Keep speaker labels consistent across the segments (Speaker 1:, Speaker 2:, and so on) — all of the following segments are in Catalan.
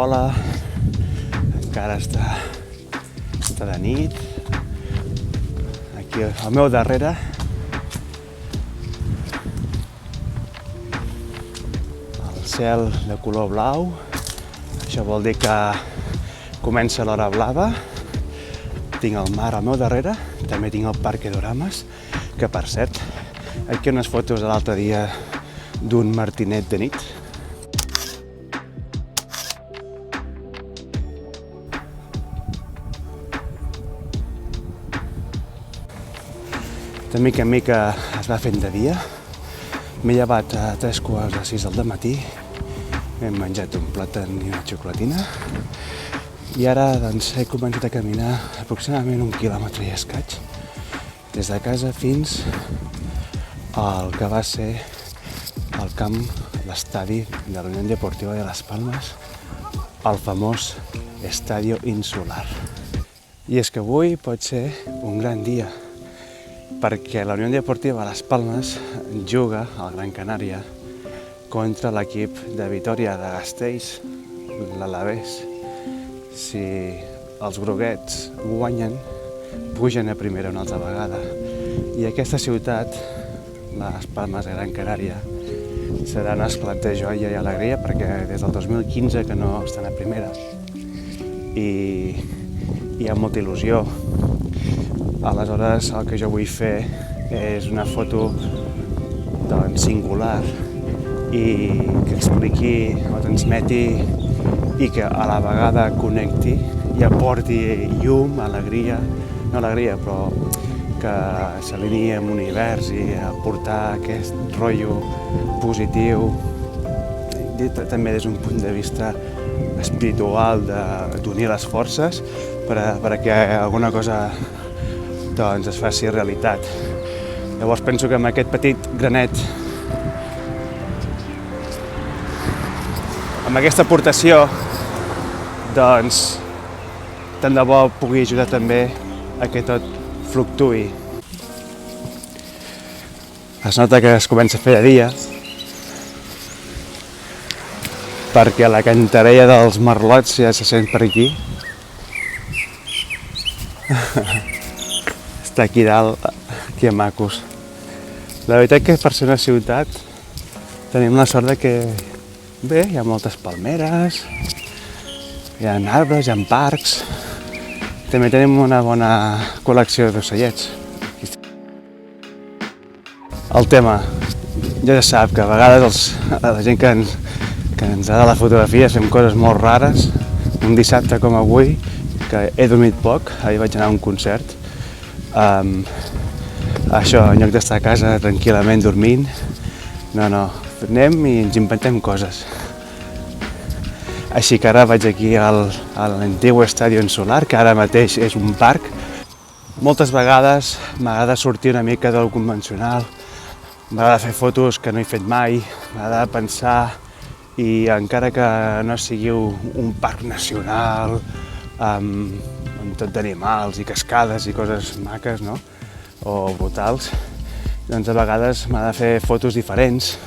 Speaker 1: sola, encara està de nit. Aquí al meu darrere el cel de color blau, això vol dir que comença l'hora blava. Tinc el mar al meu darrere, també tinc el Parque Doramas, que per cert, aquí unes fotos de l'altre dia d'un martinet de nit. De mica en mica es va fent de dia. M'he llevat a 3:45 del matí, m'he menjat un plàtan i una xocolatina i ara doncs, he començat a caminar aproximadament 1 quilòmetre i escaig des de casa fins al que va ser el camp, l'estadi de la Unión Deportiva de Las Palmas, el famós Estadio Insular. I és que avui pot ser un gran dia, perquè la Unión Deportiva Las Palmas juga al Gran Canària contra l'equip de Vitoria de Gasteiz, l'Alavés. Si els groguets guanyen, pugen a primera una altra vegada. I aquesta ciutat, Las Palmas de Gran Canària, serà un esclat de joia i alegria perquè des del 2015 que no estan a primera. I hi ha molta il·lusió. Aleshores, el que jo vull fer és una foto singular i que expliqui o transmeti i que a la vegada connecti i aporti llum, alegria, no alegria, però que s'alinei amb l'univers i aportar aquest rotllo positiu, també des d'un punt de vista espiritual d'unir les forces perquè alguna cosa es faci realitat. Llavors penso que amb aquest petit granet, amb aquesta aportació, tant de bo pugui ajudar també a que tot fluctuï. Es nota que es comença a fer de dia, perquè la cantarella dels merlots ja se sent per aquí. Està aquí dalt, aquí a macos. La veritat que per ser una ciutat tenim la sort que bé, hi ha moltes palmeres, hi ha arbres, hi ha parcs, també tenim una bona col·lecció d'ocellets. El tema, ja sap que a vegades la gent que ens agrada la fotografia fem coses molt rares. Un dissabte com avui, que he dormit poc, ahir vaig anar a un concert, això, en lloc d'estar a casa tranquil·lament dormint, no, anem i ens inventem coses. Així que ara vaig aquí a l'antic Estadio Insular, que ara mateix és un parc. Moltes vegades m'agrada sortir una mica del convencional, m'agrada fer fotos que no he fet mai, m'agrada pensar, i encara que no sigui un parc nacional, amb tot d'animals i cascades i coses maques, no? O brutals, doncs a vegades m'ha de fer fotos diferents,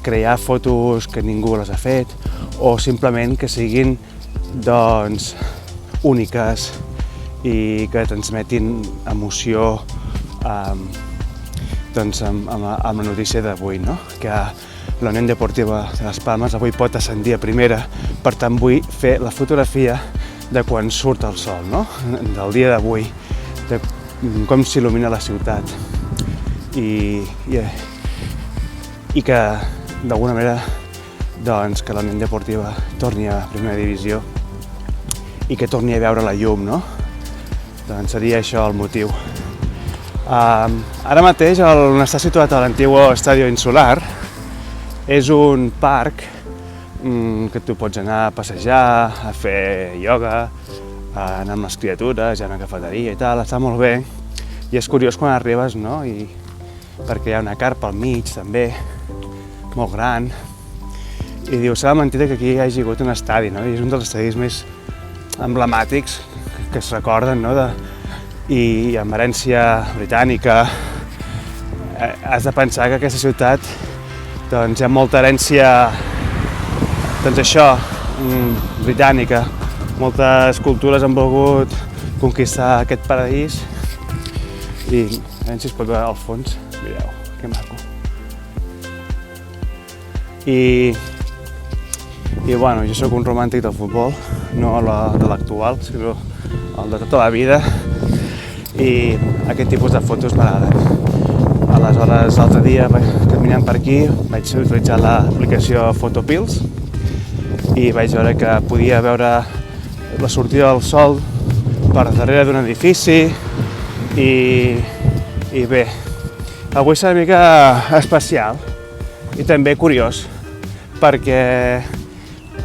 Speaker 1: crear fotos que ningú les ha fet, o simplement que siguin úniques i que transmetin emoció amb la notícia d'avui, no? Que la Unión Deportiva de Las Palmas avui pot ascendir a primera, per tant vull fer la fotografia de quan surt el sol, no? Del dia d'avui, de com s'il·lumina la ciutat i que d'alguna manera que la Unión Deportiva torni a primera divisió i que torni a veure la llum, no? Doncs seria això el motiu. Ara mateix on està situat l'antic Estadio Insular és un parc que tu pots anar a passejar, a fer ioga, a anar amb les criatures, hi ha una cafeteria i tal, està molt bé. I és curiós quan arribes, no? Perquè hi ha una carpa al mig també, molt gran, i diu, serà mentida que aquí hi hagi hagut un estadi, no? I és un dels estadis més emblemàtics que es recorden, no? I amb herència britànica. Has de pensar que aquesta ciutat hi ha molta herència doncs això, britànica. Moltes cultures han volgut conquistar aquest paradís i a veure si es pot veure al fons, mireu, que maco. I bueno, jo sóc un romàntic del futbol, no de l'actual, sinó el de tota la vida, i aquest tipus de fotos m'agraden. Aleshores, l'altre dia, caminant per aquí, vaig utilitzar l'aplicació Photopills i vaig veure que podia veure la sortida del sol per darrere d'un edifici i bé, avui serà una mica especial i també curiós perquè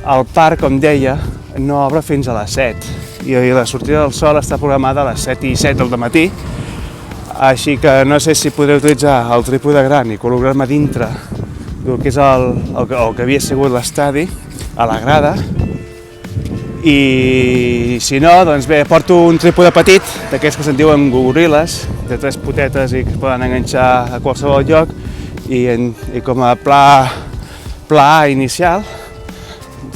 Speaker 1: el parc, com deia, no obre fins a les 7 i la sortida del sol està programada a les 7:07 del matí, així que no sé si podré utilitzar el trípode gran i col·locar-me dintre del que és el que havia sigut l'estadi, a la grada, i si no, doncs bé, porto un trípode petit, d'aquests que se'n diuen goril·les, de 3 potetes i que es poden enganxar a qualsevol lloc, i com a pla inicial,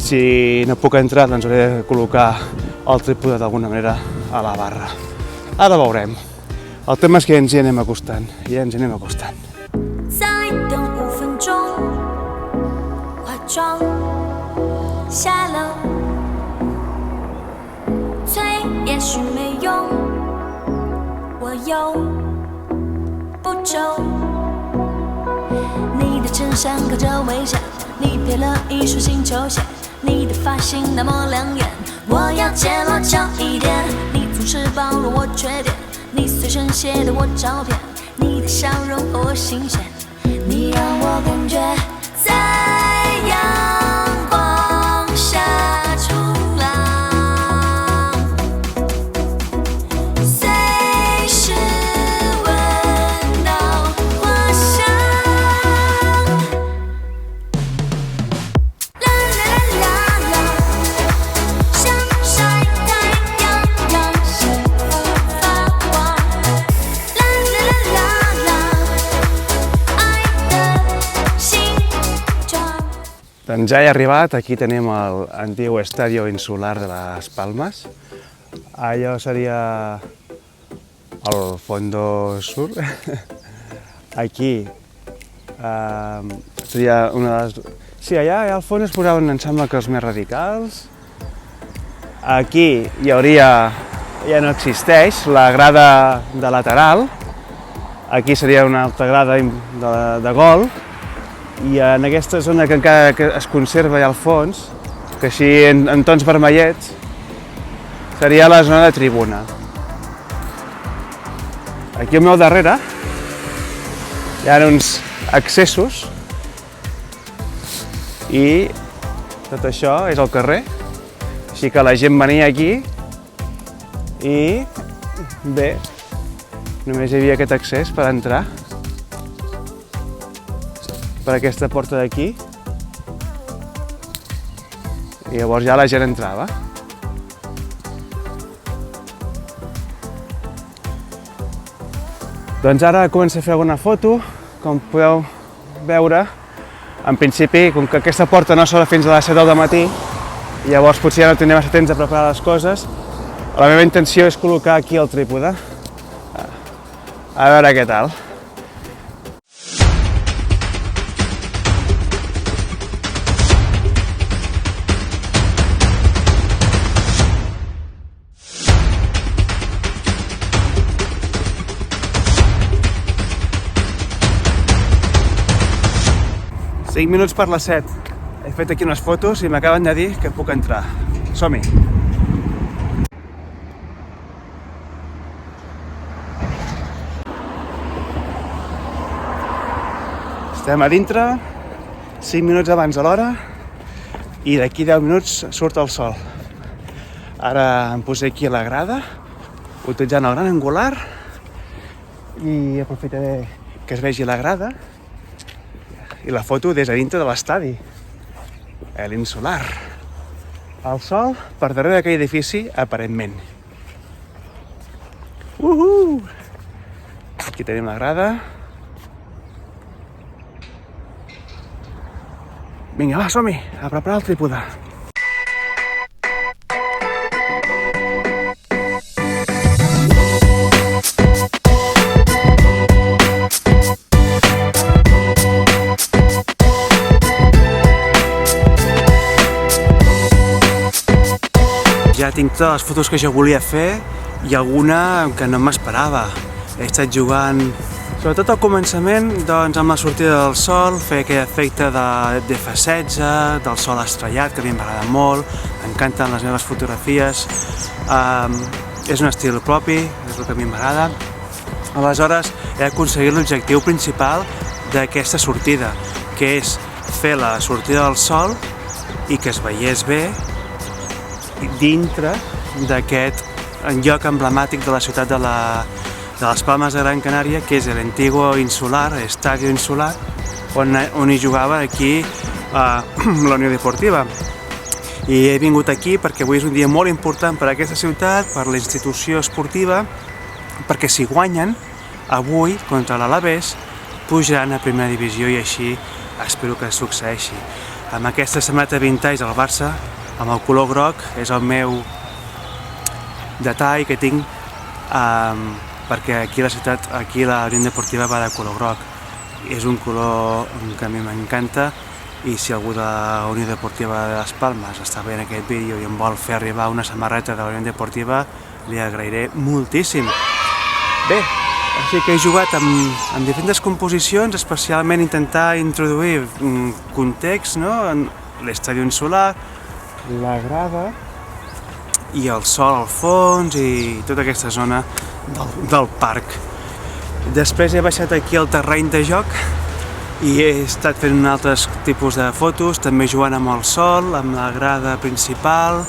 Speaker 1: si no puc entrar, doncs hauré de col·locar el trípode d'alguna manera a la barra. Ara veurem. El tema és que ens hi anem acostant,
Speaker 2: 你随身写的我照片，你的笑容和我新鲜，你让我感觉在阳光下冲浪，随时闻到花香。啦啦啦啦啦，像晒太阳让幸福发光。
Speaker 1: Doncs ja he arribat, aquí tenim l'antic Estadio Insular de les Palmes. Allò seria el Fondo Sur. Aquí seria una de les... Sí, allà al fons es posaven, em sembla que els més radicals. Aquí hi hauria, ja no existeix, la grada de lateral. Aquí seria una altra grada de gol. I en aquesta zona que encara es conserva allà al fons, que així en tons vermellets, seria la zona de tribuna. Aquí al meu darrere hi ha uns accessos i tot això és el carrer, així que la gent venia aquí i bé, només hi havia aquest accés per entrar per aquesta porta d'aquí i llavors ja la gent entrava. Doncs ara començo a fer alguna foto, com podeu veure. En principi, com que aquesta porta no s'obre fins a les 7 del matí, llavors potser ja no tindré massa temps de preparar les coses, la meva intenció és col·locar aquí el trípode. A veure què tal. Cinc minuts per les 7. He fet aquí unes fotos i m'acaben de dir que puc entrar. Som-hi! Estem a dintre, 5 minuts abans de l'hora i d'aquí 10 minuts surt el sol. Ara em posé aquí a la grada, utilitzant el gran angular i aprofitaré que es vegi la grada i la foto des de dintre de l'estadi, l'Insular. El sol per darrere d'aquell edifici, aparentment. Aquí tenim la grada. Vinga, va, som-hi, a preparar el trípode. Ja tinc totes les fotos que jo volia fer i alguna que no m'esperava. He estat jugant, sobretot al començament, doncs, amb la sortida del sol, fer aquell efecte de F16, del sol estrellat, que a mi m'agrada molt, m'encanten les meves fotografies, és un estil propi, és el que a mi m'agrada. Aleshores, he aconseguit l'objectiu principal d'aquesta sortida, que és fer la sortida del sol i que es veiés bé dintre d'aquest lloc emblemàtic de la ciutat de les Palmes de Gran Canària, que és l'Antiguo Insular, Estadio Insular, on hi jugava aquí la Unió Deportiva. I he vingut aquí perquè avui és un dia molt important per a aquesta ciutat, per la institució esportiva, perquè si guanyen avui contra l'Alavés pujaran a primera divisió i així espero que succeeixi. Amb aquesta samarreta vintage del Barça, amb el color groc, és el meu detall que tinc, perquè aquí a la ciutat, aquí la Unió Deportiva va de color groc. És un color que a mi m'encanta i si algú de la Unió Deportiva de les Palmes està veient aquest vídeo i em vol fer arribar una samarreta de la Unió Deportiva, li agrairé moltíssim. Bé, així que he jugat amb diferents composicions, especialment intentar introduir context, no? L'Estadi Insular, la grada i el sol al fons i tota aquesta zona del parc. Després he baixat aquí al terreny de joc i he estat fent altres tipus de fotos, també jugant amb el sol, amb la grada principal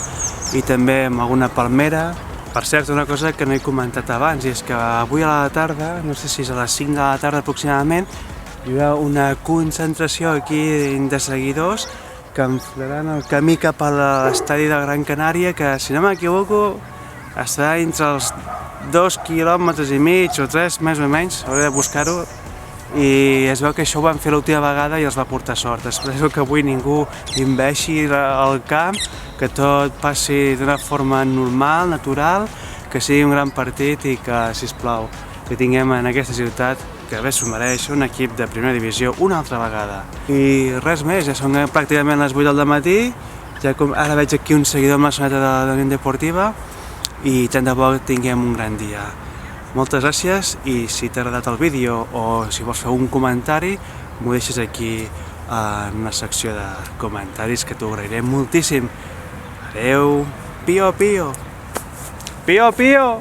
Speaker 1: i també amb alguna palmera. Per cert, una cosa que no he comentat abans, i és que avui a la tarda, no sé si és a les 5 de la tarda aproximadament, hi haurà una concentració aquí de seguidors que enfilaran el camí cap a l'estadi de Gran Canària, que, si no m'equivoco, estarà entre els 2,5 quilòmetres o 3, més o menys, hauré de buscar-ho, i es veu que això ho van fer l'última vegada i els va portar sort. Espero que avui ningú inveixi el camp, que tot passi d'una forma normal, natural, que sigui un gran partit i que, sisplau, que tinguem en aquesta ciutat, que bé s'ho mereix, un equip de primera divisió una altra vegada. I res més, ja són pràcticament les 8 del matí, ara veig aquí un seguidor amb la samarreta de la Unió Deportiva i tant de bo tinguem un gran dia. Moltes gràcies i si t'ha agradat el vídeo o si vols fer un comentari, m'ho deixes aquí en una secció de comentaris que t'ho agrairé moltíssim. Adeu, pio pio! Pio pio!